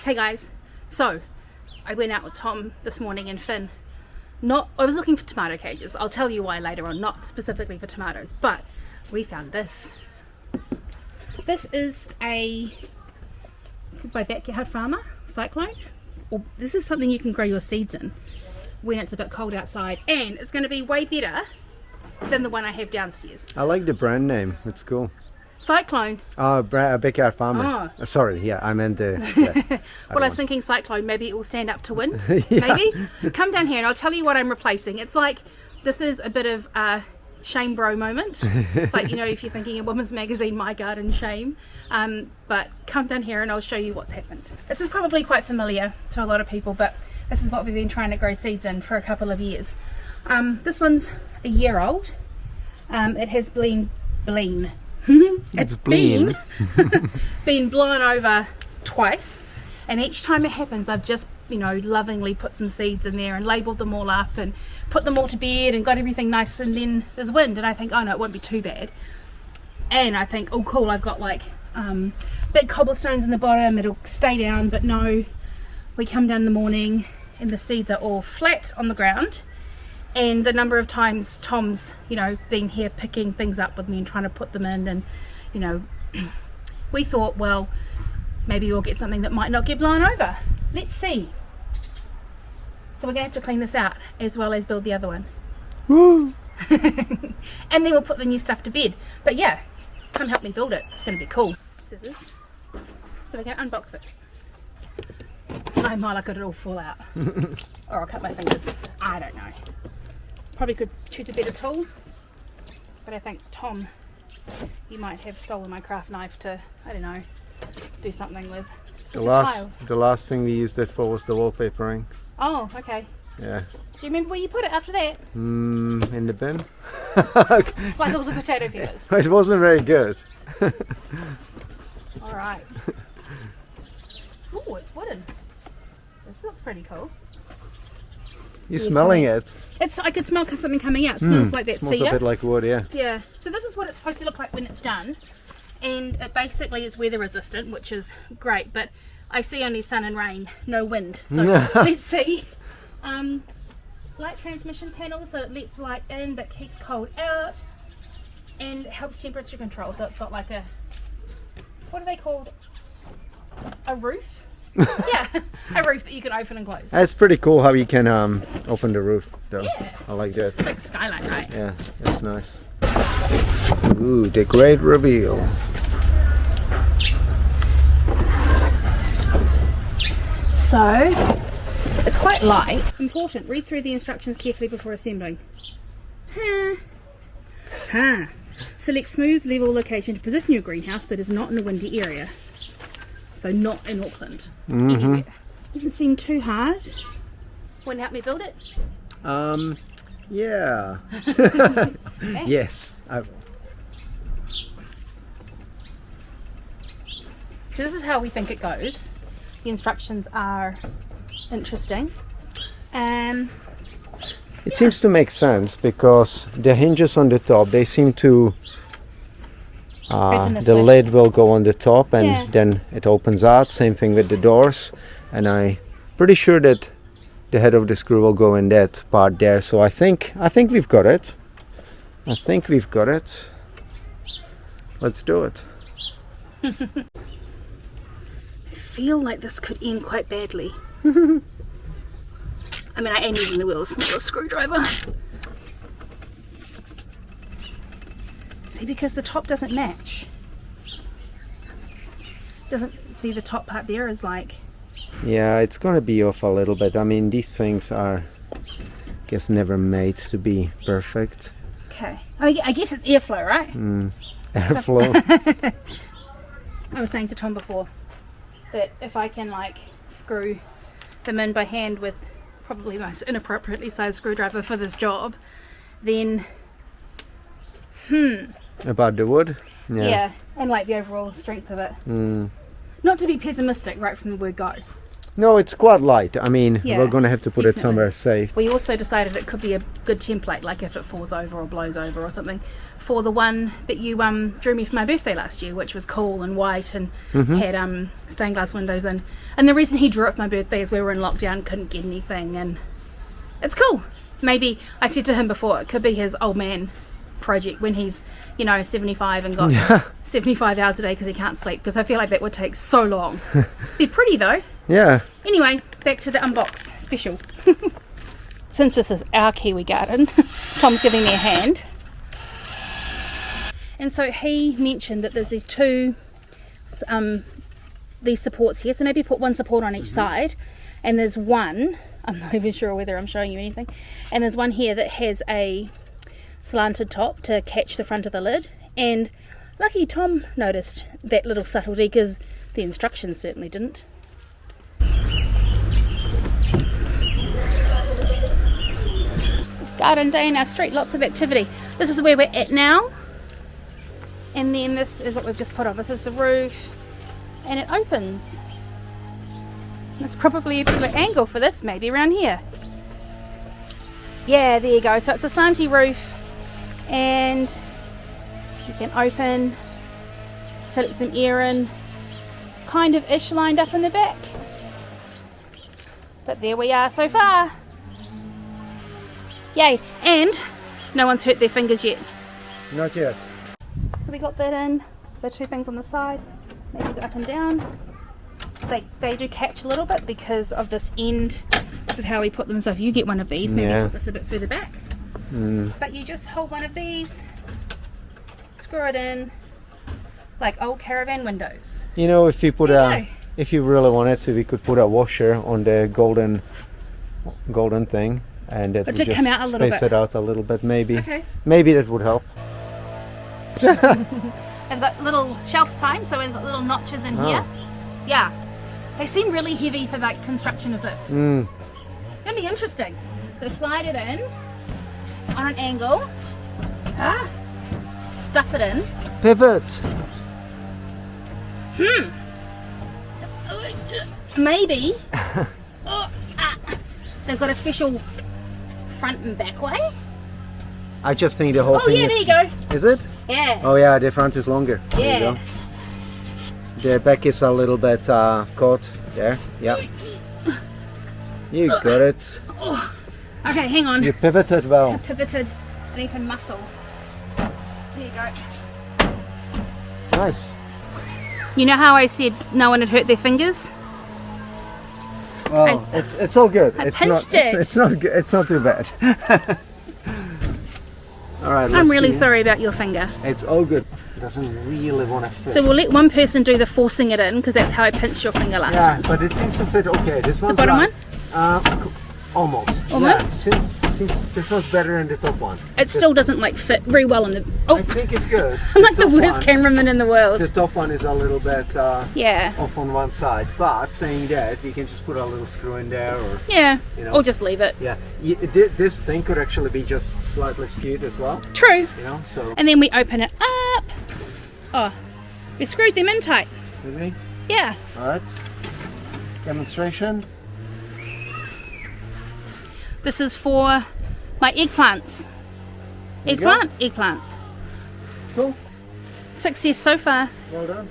Hey guys, so I went out with Tom this morning and Finn. I was looking for tomato cages. I'll tell you why later on, not specifically for tomatoes, but we found this. This is by Backyard Farmer, Cyclone. This is something you can grow your seeds in when it's a bit cold outside, and it's going to be way better than the one I have downstairs. I like the brand name, it's cool. Cyclone. Oh, Backyard Farmer. Oh. Sorry, yeah, I meant the... Well, I was thinking Cyclone, maybe it will stand up to wind. Yeah. Maybe. Come down here and I'll tell you what I'm replacing. It's like, this is a bit of a shame bro moment. It's like, you know, if you're thinking a women's magazine, My Garden Shame. But come down here and I'll show you what's happened. This is probably quite familiar to a lot of people, but this is what we've been trying to grow seeds in for a couple of years. This one's a year old. It has been it's been blown over twice, and each time it happens I've just, you know, lovingly put some seeds in there and labelled them all up and put them all to bed and got everything nice, and then there's wind and I think, oh no, it won't be too bad, and I think, oh cool, I've got like big cobblestones in the bottom, it'll stay down, but no, we come down in the morning and the seeds are all flat on the ground. And the number of times Tom's, you know, been here picking things up with me and trying to put them in, and, you know, we thought, well, maybe we'll get something that might not get blown over. Let's see. So we're going to have to clean this out as well as build the other one. Woo! And then we'll put the new stuff to bed. But yeah, come help me build it. It's going to be cool. Scissors. So we're going to unbox it. I might have got it all fall out. Or I'll cut my fingers. I don't know. Probably could choose a better tool, but I think Tom, you might have stolen my craft knife to, I don't know, do something with. The last thing we used it for was the wallpapering. Oh, okay. Yeah. Do you remember where you put it after that? In the bin. Like all the potato peelers. It wasn't very good. All right. Oh, it's wooden. This looks pretty cool. You're smelling it. It's, I could smell something coming out. It smells like that smells cedar. a bit like wood, yeah. Yeah. So this is what it's supposed to look like when it's done, and it basically is weather resistant, which is great. But I see only sun and rain, no wind. So let's see. Light transmission panel, so it lets light in but keeps cold out, and it helps temperature control. So it's got like a, what are they called? A roof. Yeah, a roof that you can open and close. That's pretty cool how you can open the roof though. Yeah. I like that. It's like a skylight, right? Yeah, that's nice. Ooh, the great reveal. So, it's quite light. Important, read through the instructions carefully before assembling. Select smooth, level location to position your greenhouse that is not in a windy area. So not in Auckland. Anywhere. Doesn't seem too hard. Want to help me build it? Yeah. Yes, I will. So this is how we think it goes. The instructions are interesting. It seems to make sense because the hinges on the top, they seem to the lid will go on the top and then it opens out. Same thing with the doors, and I'm pretty sure that the head of the screw will go in that part there. So I think we've got it. Let's do it. I feel like this could end quite badly. I mean, I am using the wheels with a screwdriver. See, because the top doesn't match. See, the top part there is like... Yeah, it's gonna be off a little bit. I mean, these things are, I guess, never made to be perfect. Okay. I guess it's airflow, right? Airflow. I was saying to Tom before that if I can like screw them in by hand with probably the most inappropriately sized screwdriver for this job, then About the wood? Yeah, and like the overall strength of it. Not to be pessimistic right from the word go. No, it's quite light. I mean, Yeah, we're going to have to put it definitely. somewhere safe. We also decided it could be a good template, like if it falls over or blows over or something, for the one that you drew me for my birthday last year, which was cool and white and had stained glass windows in. And the reason he drew it for my birthday is we were in lockdown, couldn't get anything, and it's cool. Maybe, I said to him before, it could be his old man project when he's, 75 and got 75 hours a day because he can't sleep, because I feel like that would take so long. They're pretty though. Yeah. Anyway, back to the unbox special. Since this is our Kiwi garden, Tom's giving me a hand. And so he mentioned that there's these two these supports here, so maybe put one support on each side, and there's one, I'm not even sure whether I'm showing you anything, and there's one here that has a slanted top to catch the front of the lid, and lucky Tom noticed that little subtlety because the instructions certainly didn't. It's garden day in our street, lots of activity. This is where we're at now, and then this is what we've just put on. This is the roof, and it opens. It's probably a better angle for this, maybe around here. Yeah, there you go. So it's a slanty roof, and you can open to let some air in, kind of ish lined up in the back. But there we are so far. Yay, and no one's hurt their fingers yet. Not yet. So we got that in, the two things on the side, maybe go up and down. They do catch a little bit because of this end. This is how we put them, so if you get one of these, maybe put this a bit further back. But you just hold one of these, screw it in, like old caravan windows. If you put if you really wanted to, we could put a washer on the golden thing, and it would just come out a little space bit. it out a little bit, maybe. Okay. Maybe that would help. They've got little shelves time, so we've got little notches in here. Yeah. They seem really heavy for like construction of this. Gonna be interesting. So slide it in on an angle. Stuff it in. Pivot. Maybe. They've got a special front and back way. I just think the whole thing Yeah, is... there you go. Is it? Yeah. Oh yeah, the front is longer. There you Yeah. go. The back is a little bit caught there. Yeah. You got it. Okay, hang on. You pivoted well. Pivoted. I need to muscle. There you go. Nice. You know how I said no one had hurt their fingers? Well, it's all good. I It's pinched not. it. It's not good. It's not too bad. All right. I'm let's really see. sorry about your finger. It's all good. Doesn't really want to fit. So we'll let one person do the forcing it in, because that's how I pinched your finger last time. Yeah, but it seems to fit okay. This one's bottom like, almost. Almost? Yeah, seems this one's better than the top one. It still doesn't like fit very well in the... I Oh, think it's good. I'm like the top worst one- cameraman in the world. The top one is a little bit Yeah. off on one side, but saying that, you can just put a little screw in there, or Yeah. You know. Or just leave it. yeah, this thing could actually be just slightly skewed as well. True. So And then we open it up. Oh, we screwed them in tight. really, Yeah. all right. Demonstration. This is for my eggplants. There you go. Eggplants. Cool. Success so far. Well done.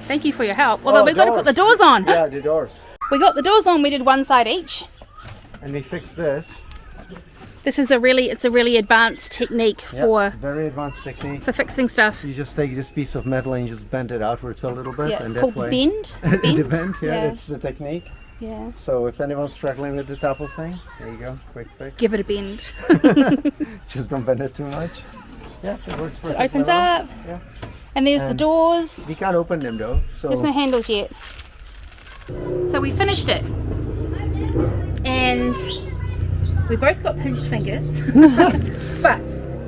Thank you for your help. Although we've got to put the doors. doors on. Yeah, the doors. We got the doors on. We did one side each. And we fixed this. This is it's a really advanced technique Yeah, very advanced technique. for fixing stuff. You just take this piece of metal and you just bend it outwards a little bit, Yeah, and it's that called way. bend. The bend, yeah, that's the technique. Yeah. So if anyone's struggling with the top of thing, there you go, quick fix. Give it a bend. Just don't bend it too much. Yeah, it works It perfectly opens well. up. Yeah. And there's the And- doors. We can't open them though, so There's no handles yet. So we finished it. And we both got pinched fingers. But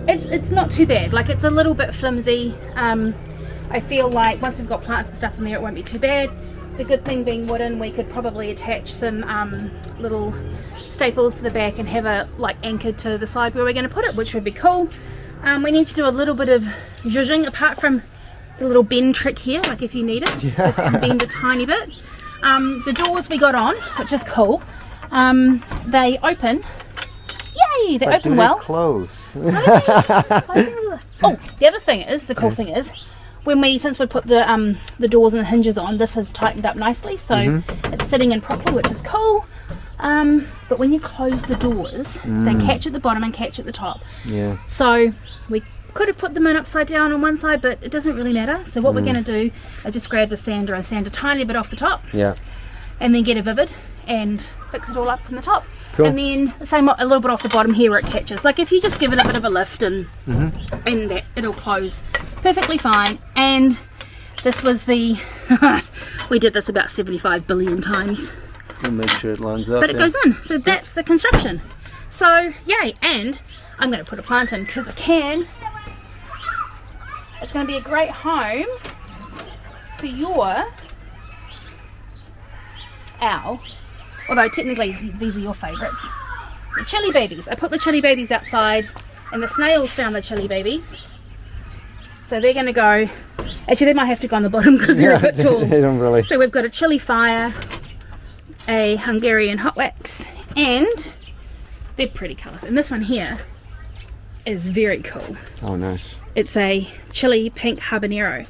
it's not too bad. Like, it's a little bit flimsy. I feel like once we've got plants and stuff in there, it won't be too bad. The good thing being wooden, we could probably attach some little staples to the back and have it like anchored to the side where we're going to put it, which would be cool. We need to do a little bit of zhuzhing apart from the little bend trick here, like if you need it. This can bend a tiny bit. The doors we got on, which is cool. They open. Yay! They But open do well. they close? Oh, the other thing is, the cool thing is, since we put the doors and the hinges on, this has tightened up nicely, so it's sitting in properly, which is cool. But when you close the doors, they catch at the bottom and catch at the top. Yeah. So we could have put them in upside down on one side, but it doesn't really matter. So what we're going to do is just grab the sander and sand a tiny bit off the top, Yeah. and then get a vivid and fix it all up from the top. Cool. And then the same, a little bit off the bottom here where it catches. Like if you just give it a bit of a lift and it'll close perfectly fine. And this was the we did this about 75 billion times, We'll make sure it lines up. but it goes in. So that's the construction. So yay! And I'm going to put a plant in because I can. It's going to be a great home for your owl. Although technically these are your favourites. The chili babies. I put the chili babies outside and the snails found the chili babies. So they're going to go... Actually, they might have to go on the bottom because they're a bit tall. They don't really. So we've got a chili fire, a Hungarian hot wax, and they're pretty colours. And this one here is very cool. Oh, nice. It's a chili pink habanero.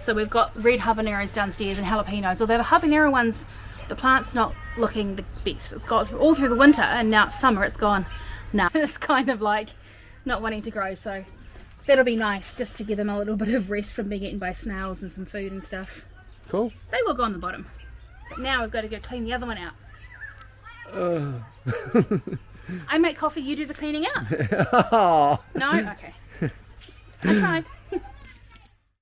So we've got red habaneros downstairs and jalapenos. Although the habanero ones, the plant's not looking the best. It's got all through the winter, and now it's summer, it's gone. Nah, it's kind of like not wanting to grow. So that'll be nice just to give them a little bit of rest from being eaten by snails and some food and stuff. Cool. They will go on the bottom. But now we've got to go clean the other one out. I make coffee, you do the cleaning out. Oh. No? Okay. I tried.